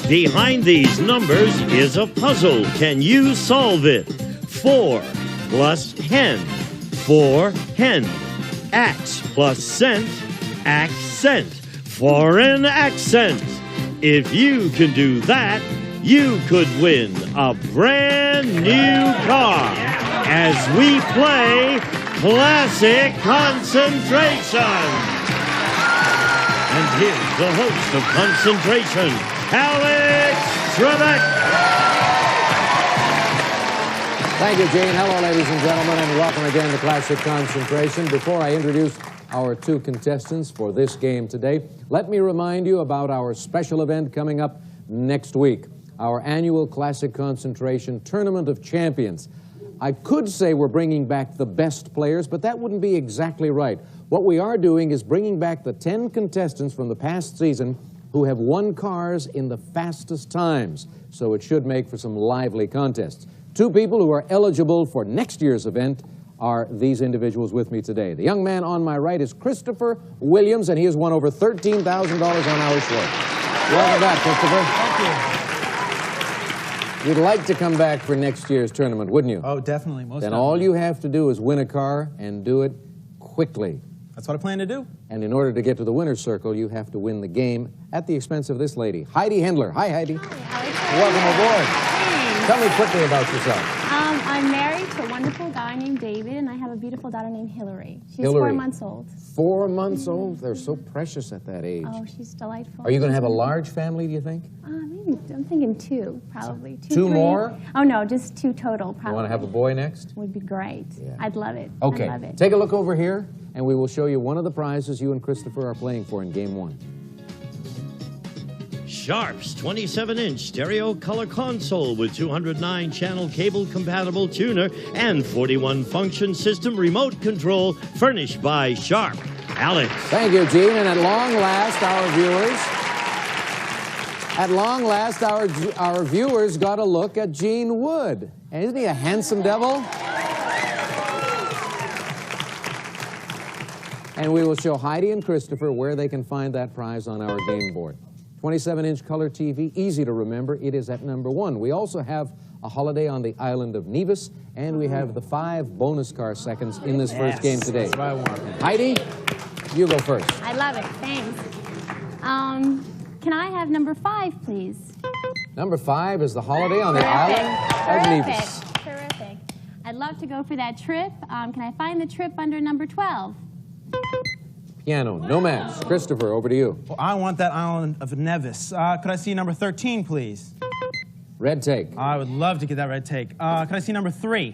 Behind these numbers is a puzzle. Can you solve it? 4 plus hen. 4 hen. Ax plus cent. Accent. Foreign accent. If you can do that, you could win a brand new car as we play Classic Concentration. And here's the host of Concentration, Alex Trebek. Thank you, Gene. Hello, ladies and gentlemen, and welcome again to Classic Concentration. Before I introduce our two contestants for this game today, let me remind you about our special event coming up next week, our annual Classic Concentration Tournament of Champions. I could say we're bringing back the best players, but that wouldn't be exactly right. What we are doing is bringing back the 10 contestants from the past season who have won cars in the fastest times, so it should make for some lively contests. Two people who are eligible for next year's event are these individuals with me today. The young man on my right is Christopher Williams, and he has won over $13,000 on our show. Welcome back, Christopher. You'd like to come back for next year's tournament, wouldn't you? Oh, definitely. Most Then definitely. all you have to do is win a car and do it quickly. That's what I plan to do. And in order to get to the winner's circle, you have to win the game at the expense of this lady, Heidi Hendler. Hi, Heidi. Hi, Welcome aboard. Thanks. Tell me quickly about yourself. I'm married to a wonderful guy named David, and I have a beautiful daughter named Hillary. She's Hillary. 4 months old. 4 months old? They're so precious at that age. Oh, she's delightful. Are you going to have a large family, do you think? Maybe, I'm thinking 2, probably. 2, Two 3. more? Oh, no, just 2 total, probably. You want to have a boy next? Would be great. Yeah. I'd love it. Okay, I'd love it. take a look over here, and we will show you one of the prizes you and Christopher are playing for in Game 1. Sharp's 27-inch stereo color console with 209-channel cable-compatible tuner and 41-function system remote control furnished by Sharp. Alex. Thank you, Gene. And at long last, our viewers got a look at Gene Wood. And isn't he a handsome devil? And we will show Heidi and Christopher where they can find that prize on our game board. 27-inch color TV, easy to remember. It is at number 1. We also have a holiday on the island of Nevis, and we have the 5 bonus car seconds in this first game today. That's what I want. Heidi, you go first. I love it. Thanks. Can I have number 5, please? Number 5 is the holiday on the island of Nevis. Terrific. I'd love to go for that trip. Can I find the trip under number 12? Piano, no match. Christopher, over to you. Well, I want that island of Nevis. Could I see number 13, please? Red take. I would love to get that red take. Could I see number 3?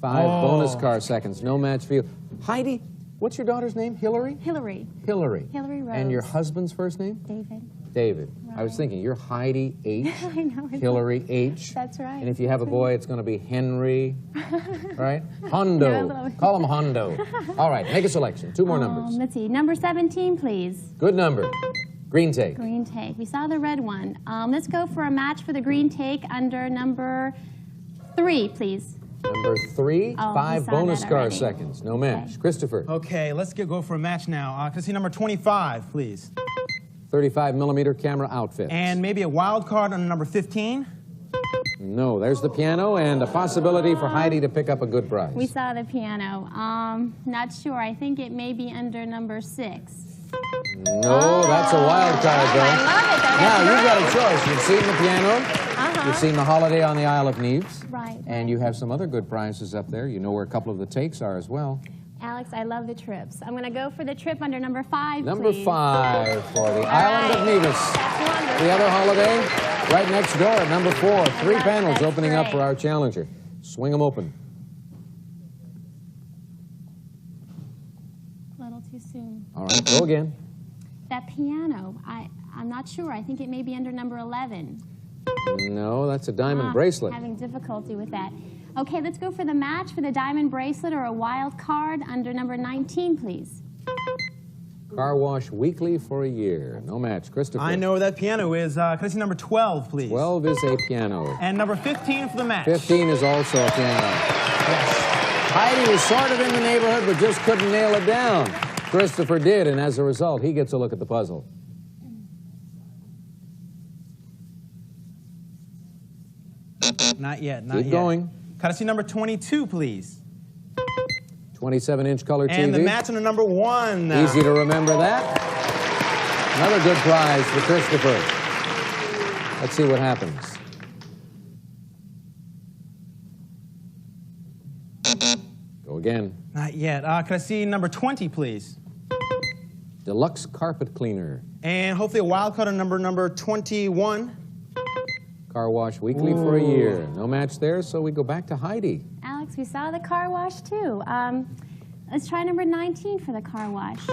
5 bonus car seconds, no match for you. Heidi, what's your daughter's name? Hillary? Hillary. Hillary. Hillary Rose. And your husband's first name? David. David. Right. I was thinking, you're Heidi H. I know. Hillary H. That's right. And if you have a boy, it's going to be Henry, right? Hondo. Call him Hondo. All right, make a selection. 2 more numbers. Let's see. Number 17, please. Good number. Green take. Green take. We saw the red one. Let's go for a match for the green take under number 3, please. Number 3, Oh, 5 we saw bonus that car already. seconds. No match. Okay. Christopher. Okay, let's go for a match now. Could I see number 25, please? 35mm camera outfit. And maybe a wild card on number 15? No, there's the piano and a possibility for Heidi to pick up a good prize. We saw the piano. Not sure. I think it may be under number 6. No, that's a wild card, though. I love it. Now, That's you've got right. a choice. You've seen the piano. You've seen the holiday on the Isle of Nevis. Right. And you have some other good prizes up there. You know where a couple of the takes are as well. Alex, I love the trips. I'm going to go for the trip under number 5, Number please. 5 for the Island of right. Nevis. That's wonderful. The other holiday, right next door at number 4. 3 love panels that. opening up Great. for our challenger. Swing them open. A little too soon. All right, go again. That piano, I'm not sure. I think it may be under number 11. No, that's a diamond bracelet. Having difficulty with that. Okay, let's go for the match for the diamond bracelet or a wild card under number 19, please. Car wash weekly for a year. No match. Christopher. I know where that piano is. Can I see number 12, please? 12 is a piano. And number 15 for the match. 15 is also a piano. Heidi was sort of in the neighborhood, but just couldn't nail it down. Christopher did, and as a result, he gets a look at the puzzle. Not yet, not yet. Keep going. Could I see number 22, please? 27-inch color TV. And the match on the number 1 now. Easy to remember that. Another good prize for Christopher. Let's see what happens. Go again. Not yet. Could I see number 20, please? Deluxe carpet cleaner. And hopefully a wild card on number 21. Car wash weekly for a year. No match there, so we go back to Heidi. Alex, we saw the car wash too. Let's try number 19 for the car wash.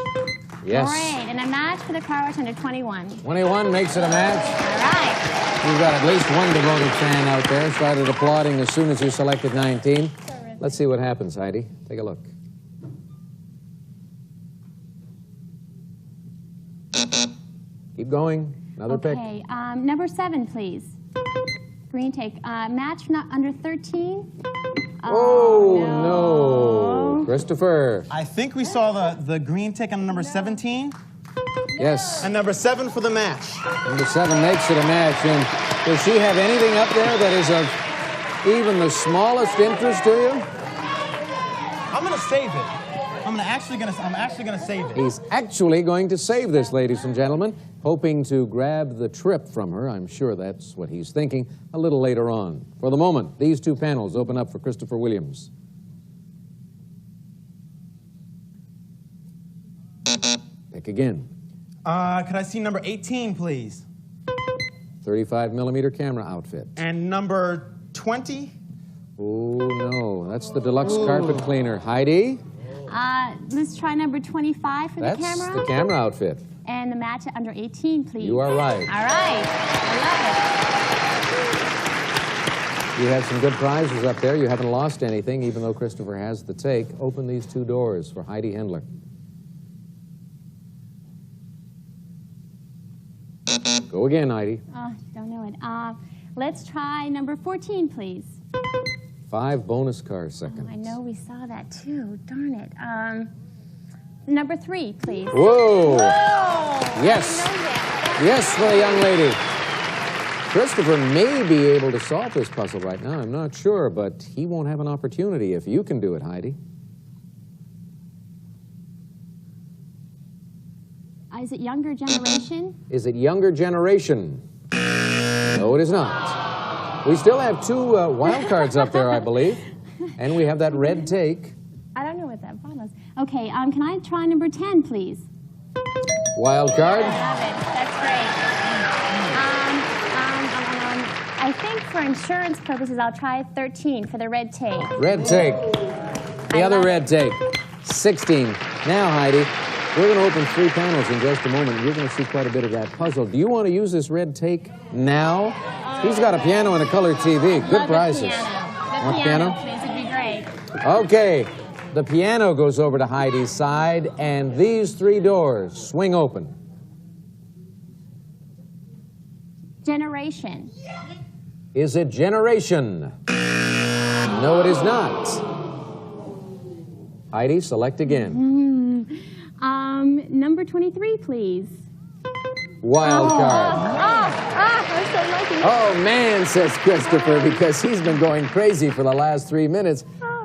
Yes. Great, and a match for the car wash under 21. 21 makes it a match. All right. You've got at least one devoted fan out there. Started applauding as soon as you selected 19. Let's see what happens, Heidi. Take a look. Keep going. Another pick. Okay, number 7, please. Green take. Match not under 13. Oh, no. Christopher. I think we saw the green tick on number 17. Yes. And number 7 for the match. Number 7 makes it a match. And does she have anything up there that is of even the smallest interest to you? I'm going to save it. I'm actually going to save it. He's actually going to save this, ladies and gentlemen, hoping to grab the trip from her. I'm sure that's what he's thinking a little later on. For the moment, these two panels open up for Christopher Williams. Pick again. Could I see number 18, please? 35mm camera outfit. And number 20? Oh, no. That's the deluxe carpet cleaner. Heidi? Let's try number 25 for the camera. That's the camera outfit. And the match at under 18, please. You are right. All right. I love You have some good prizes up there. You haven't lost anything, even though Christopher has the take. Open these two doors for Heidi Hendler. Go again, Heidi. Oh, don't know it. Let's try number 14, please. 5 bonus car seconds. Oh, I know we saw that too. Darn it. Number 3, please. Whoa! Whoa! Yes. I know that. Yes, for the young lady. Christopher may be able to solve this puzzle right now. I'm not sure, but he won't have an opportunity if you can do it, Heidi. Is it younger generation? Is it younger generation? No, it is not. We still have 2 wild cards up there, I believe. And we have that red take. I don't know what that was. Okay, can I try number 10, please? Wild card. I love it. That's great. I think for insurance purposes, I'll try 13 for the red take. Red take. The other red take. 16. Now, Heidi, we're going to open 3 panels in just a moment. You're going to see quite a bit of that puzzle. Do you want to use this red take now? He's got a piano and a color TV. Good prizes. The piano, please. It'd be great. Okay. The piano goes over to Heidi's side, and these 3 doors swing open. Generation. Is it generation? No, it is not. Heidi, select again. Number 23, please. Wild card. I'm so lucky. Oh, man, says Christopher, because he's been going crazy for the last 3 minutes.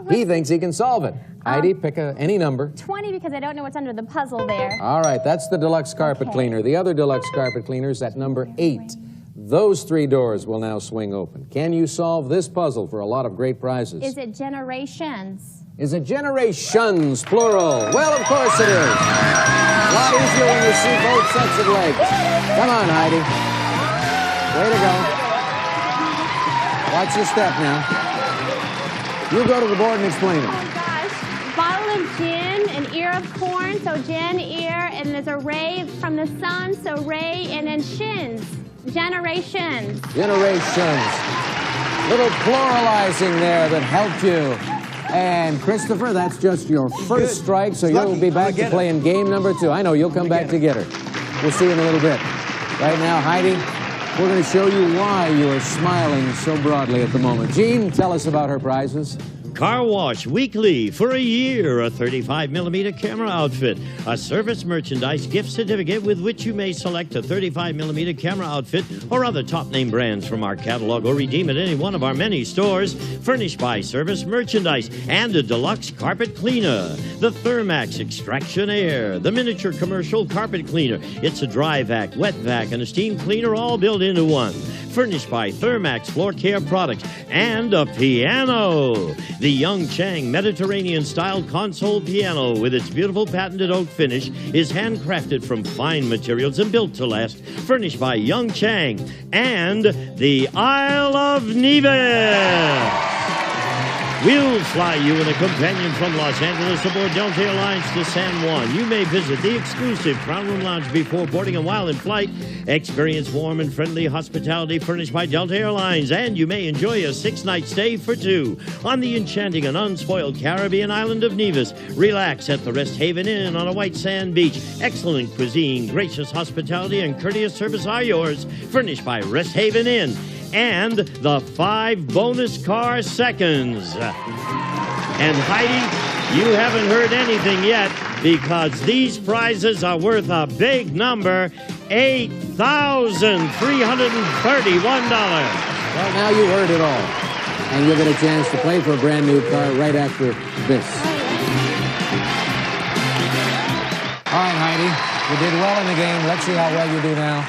He thinks he can solve it. Heidi, pick any number. 20, because I don't know what's under the puzzle there. All right, that's the deluxe carpet cleaner. The other deluxe carpet cleaner is at number 8. Those 3 doors will now swing open. Can you solve this puzzle for a lot of great prizes? Is it generations? Is it generations, plural? Well, of course it is. A lot easier when you see both sets of legs. Come on, Heidi. Way to go. Watch your step now. You go to the board and explain it. Oh, gosh. Bottle of gin, an ear of corn, so gin, ear, and there's a ray from the sun, so ray, and then shins. Generations. Generations. Little pluralizing there that helped you. And Christopher, that's just your first strike, so you'll be back to play in game number 2. I know, you'll come back to get her. We'll see you in a little bit. Right now, Heidi, we're going to show you why you are smiling so broadly at the moment. Jean, tell us about her prizes. car wash weekly for a year, a 35mm camera outfit, a service merchandise gift certificate with which you may select a 35mm camera outfit or other top-name brands from our catalog or redeem at any one of our many stores, furnished by Service Merchandise, and a deluxe carpet cleaner, the Thermax Extraction Air, the miniature commercial carpet cleaner. It's a dry vac, wet vac, and a steam cleaner all built into one, furnished by Thermax Floor Care Products, and a piano. The Young Chang Mediterranean-style console piano with its beautiful patented oak finish is handcrafted from fine materials and built to last, furnished by Young Chang, and the Isle of Nevis. We'll fly you and a companion from Los Angeles aboard Delta Airlines to San Juan. You may visit the exclusive Crown Room Lounge before boarding and while in flight. Experience warm and friendly hospitality furnished by Delta Airlines. And you may enjoy a 6-night stay for 2 on the enchanting and unspoiled Caribbean island of Nevis. Relax at the Rest Haven Inn on a white sand beach. Excellent cuisine, gracious hospitality, and courteous service are yours. Furnished by Rest Haven Inn. And the 5 bonus car seconds. And Heidi, you haven't heard anything yet because these prizes are worth a big number, $8,331. Well, now you heard it all. And you'll get a chance to play for a brand new car right after this. All right, Heidi, you did well in the game. Let's see how well you do now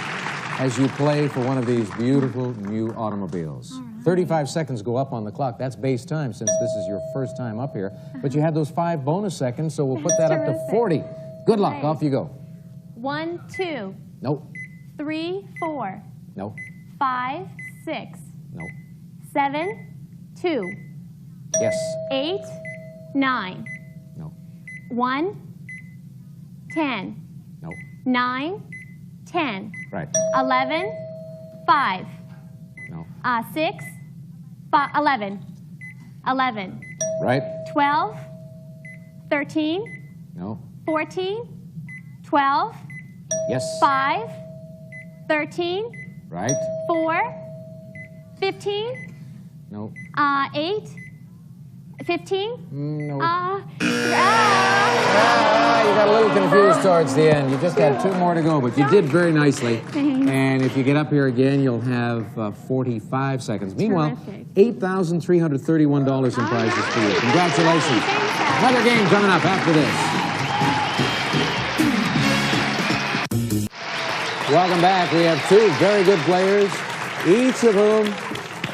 as you play for one of these beautiful new automobiles. 35 seconds go up on the clock. That's base time since this is your first time up here. But you had those 5 bonus seconds, so we'll put that up to 40. Good luck. Off you go. 1, 2. Nope. 3, 4. Nope. 5, 6. Nope. 7, 2. Yes. 8, 9. No. 1, 10. No. 9, 10. Right. 11, 5. No. 6, 5, 11. 11. Right. 12, 13. No. 14, 12. Yes. 5, 13. Right. 4, 15. No. 8, 15. No. You You got a little confused towards the end. You just had 2 more to go, but you did very nicely. Thanks. And if you get up here again, you'll have 45 seconds. Meanwhile, Terrific. $8,331 in prizes for you. Congratulations. Another game coming up after this. Welcome back. We have 2 very good players, each of whom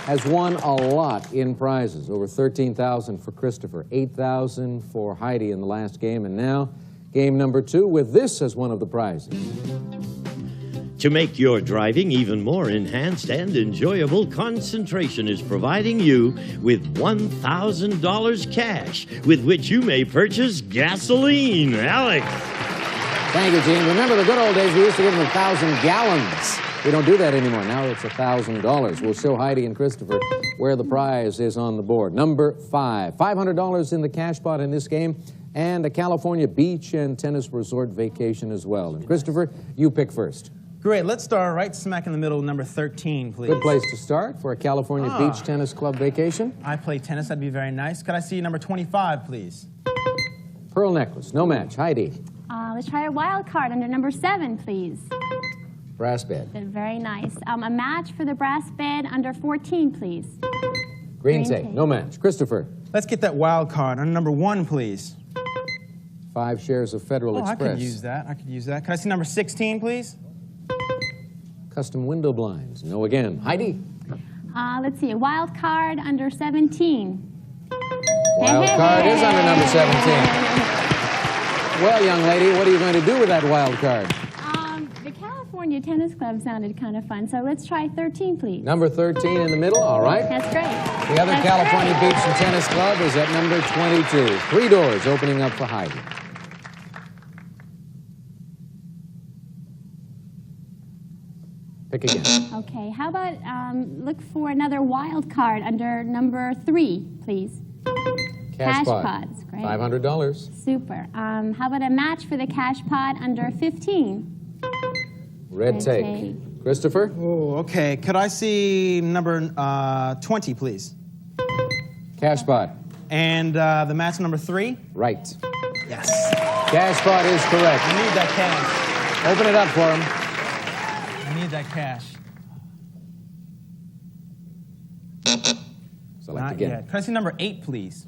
has won a lot in prizes. Over $13,000 for Christopher, $8,000 for Heidi in the last game, and now game number 2 with this as one of the prizes. To make your driving even more enhanced and enjoyable, Concentration is providing you with $1,000 cash, with which you may purchase gasoline. Alex. Thank you, Gene. Remember the good old days, we used to give them 1,000 gallons. We don't do that anymore. Now it's $1,000. We'll show Heidi and Christopher where the prize is on the board. Number 5, $500 in the cash pot in this game, and a California beach and tennis resort vacation as well. And Christopher, you pick first. Great. Let's start right smack in the middle, number 13, please. Good place to start for a California beach tennis club vacation. I play tennis. That'd be very nice. Could I see number 25, please? Pearl necklace, no match. Heidi. Let's try a wild card under number 7, please. Brass bed. Very nice. A match for the brass bed under 14, please. Green tape, no match. Christopher. Let's get that wild card under number 1, please. 5 shares of Federal Express. I could use that. Could I see number 16, please? Custom window blinds, no again. Heidi. Let's see, a wild card under 17. Wild card is under number 17. Well, young lady, what are you going to do with that wild card? The California Tennis Club sounded kind of fun, so let's try 13, please. Number 13 in the middle, all right. That's great. The other California Beach and Tennis Club is at number 22. 3 doors opening up for Heidi. Pick again. Okay, how about look for another wild card under number 3, please. Cash pods, great. $500. Super. How about a match for the cash pot under 15? Red take. Christopher? Oh, okay. Could I see number 20, please? Cash pot. And the match number 3? Right. Yes. Cash pot is correct. I need that cash. Open it up for him. I need that cash. Select Not again. yet. Could I see number 8, please?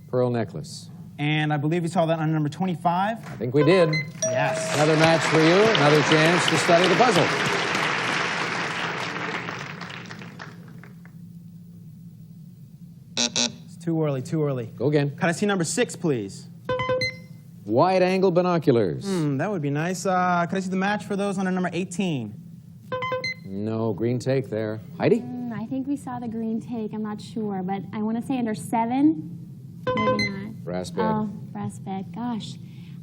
Pearl necklace. And I believe we saw that on number 25. I think we did. Yes. Another match for you, another chance to study the puzzle. It's too early, too early. Go again. Could I see number 6, please? Wide-angle binoculars. That would be nice. Could I see the match for those under number 18? No, green take there. Heidi? I think we saw the green take. I'm not sure, but I want to say under 7. Maybe not. Brass bed. Oh, brass bed. Gosh.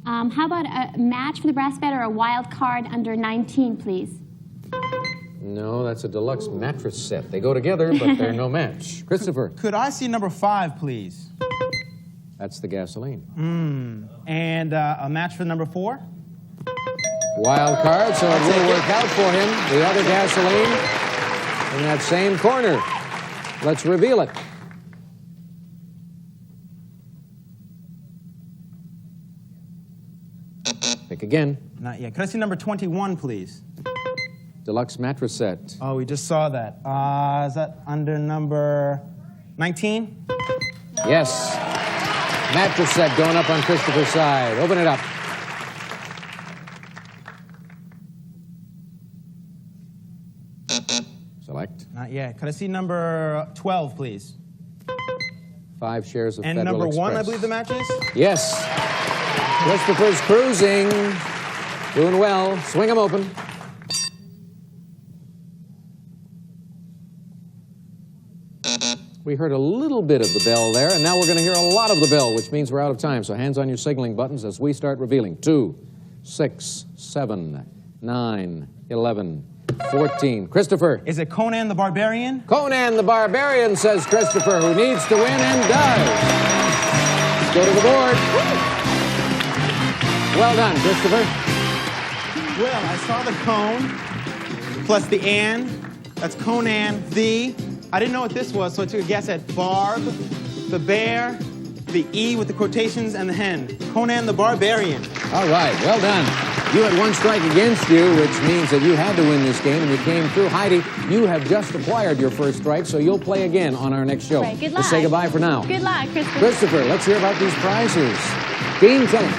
How about a match for the brass bed or a wild card under 19, please? No, that's a deluxe mattress set. They go together, but they're no match. Christopher? Could I see number 5, please? That's the gasoline. And a match for number 4? Wild card, so it will work out for him. The other gasoline in that same corner. Let's reveal it. Pick again. Not yet. Could I see number 21, please? Deluxe mattress set. Oh, we just saw that. Is that under number 19? Yes. Mattress set going up on Christopher's side. Open it up. Select. Not yet. Could I see number 12, please? 5 shares of And Federal number 1, I Express. believe the match is? Yes. Christopher's cruising. Doing well. Swing him open. We heard a little bit of the bell there, and now we're going to hear a lot of the bell, which means we're out of time. So hands on your signaling buttons as we start revealing. 2, 6, 7, 9, 11, 14. Christopher. Is it Conan the Barbarian? Conan the Barbarian, says Christopher, who needs to win and does. Let's go to the board. Well done, Christopher. Well, I saw the cone plus the and. That's Conan the. I didn't know what this was, so I took a guess at Barb, the bear, the E with the quotations, and the hen. Conan the Barbarian. All right, well done. You had 1 strike against you, which means that you had to win this game, and you came through. Heidi, you have just acquired your first strike, so you'll play again on our next show. Right, good luck. Let's say goodbye for now. Good luck, Christopher. Christopher, let's hear about these prizes. Dean, tell him.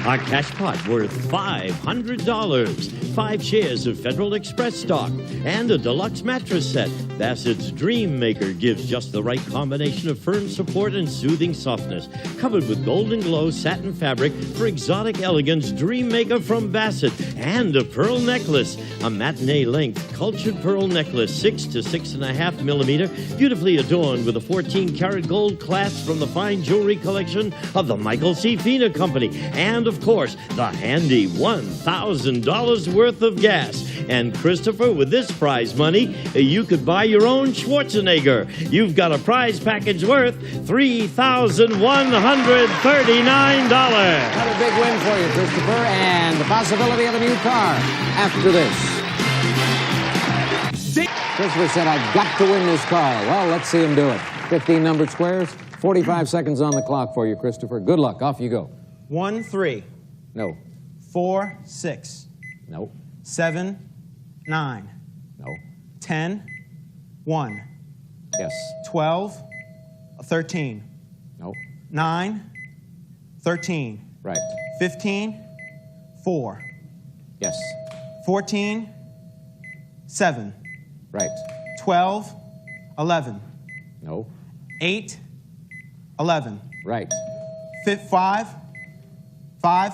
Our cash pot worth $500, 5 shares of Federal Express stock, and a deluxe mattress set. Bassett's Dream Maker gives just the right combination of firm support and soothing softness. Covered with golden glow satin fabric for exotic elegance, Dream Maker from Bassett. And a pearl necklace, a matinee length cultured pearl necklace, 6 to 6.5 millimeter, beautifully adorned with a 14-karat gold clasp from the fine jewelry collection of the Michael C. Fina Company. And of course, the handy $1,000 worth of gas. And Christopher, with this prize money, you could buy your own Schwarzenegger. You've got a prize package worth $3,139. Another big win for you, Christopher, and the possibility of a new car after this. Christopher said, I've got to win this car. Well, let's see him do it. 15 numbered squares, 45 seconds on the clock for you, Christopher. Good luck. Off you go. 1, 3. No. 4, 6. No. 7, 9. No. 10, 1. Yes. 12, 13. No. 9, 13. Right. 15, 4. Yes. 14, 7. Right. 12, 11. No. 8, 11. Right. 5, 5,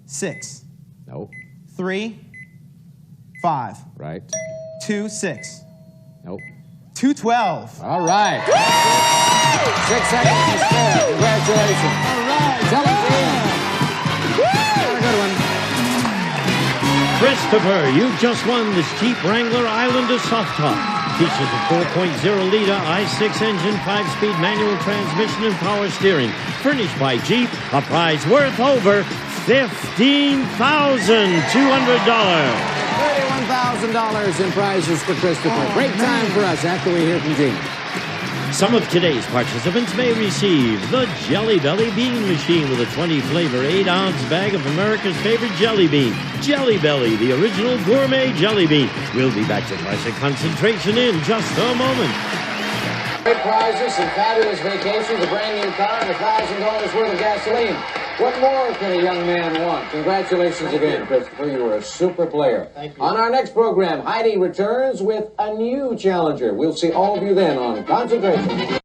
6. No. 3, 5. Right. 2, 6. No. 2, 12. All right. 6 seconds to spare. Congratulations. All right. Tell him, Dean. Got a good one. Christopher, you've just won this Jeep Wrangler Islander Soft Top. Features a 4.0-liter I6 engine, 5-speed manual transmission, and power steering. Furnished by Jeep, a prize worth over $15,200. $31,000 in prizes for Christopher. Great time for us after we hear from Gene. Oh, man. Christopher, 6 seconds to spare. Congratulations. All right. Tell him, Gene. Well, I saw the cone plus the and. That's Conan the Barbarian. Yes. Some of today's participants may receive the Jelly Belly Bean Machine with a 20-flavor, 8-ounce bag of America's favorite jelly bean. Jelly Belly, the original gourmet jelly bean. We'll be back to Classic Concentration in just a moment. Great prizes, some fabulous vacations, a brand new car, and $1,000 worth of gasoline. What more can a young man want? Congratulations again, Christopher. You were a super player. Thank you. On our next program, Heidi returns with a new challenger. We'll see all of you then on Concentration.